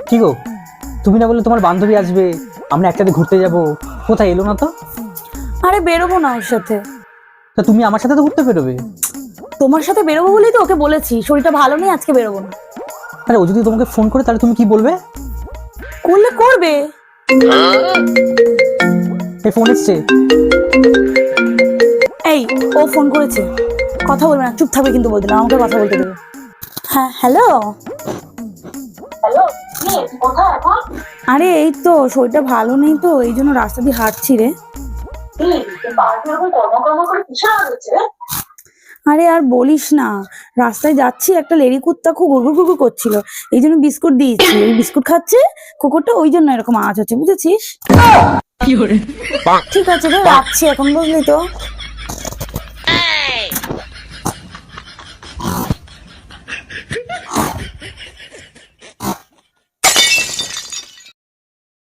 কি গো, তুমি না বললে তোমার বান্ধবী আসবে, আমরা একসাথে ঘুরতে যাব, কোথায় এলো না তো? আরে বেরোবো না ওর সাথে। তা তুমি আমার সাথে তো ঘুরতে বেরোবে। তোমার সাথে বেরোবো বলেই তো ওকে বলেছি, শরীরটা ভালো নেই, আজকে বেরোবো না। আরে ও যদি তোমাকে ফোন করে তাহলে তুমি কি বলবে? করলে করবে। এই ফোন এসছে। এই, ও ফোন করেছে, কথা বলবে না, চুপ থাকবে কিন্তু বলতে না, আমাকে কথা বলতে দেবে। হ্যাঁ, হ্যালো। কোথায় এখন? আরে এই তো শরীরটা ভালো নেই তো, এই জন্য রাস্তা দিয়ে হাঁটছি রে। কর্মকর্ম করে কিসে হচ্ছে? আরে আর বলিস না, রাস্তায় যাচ্ছি, একটা লেডি কুত্তা খুব গুড়গুড় গুড়গুড় করছিল, এই জন্য বিস্কুট দিয়েছি, ওই বিস্কুট খাচ্ছে কুকুরটা, ওই জন্য এরকম আওয়াজ হচ্ছে, বুঝেছিস? ঠিক আছে রে, রাখছি এখন, বুঝলি তো।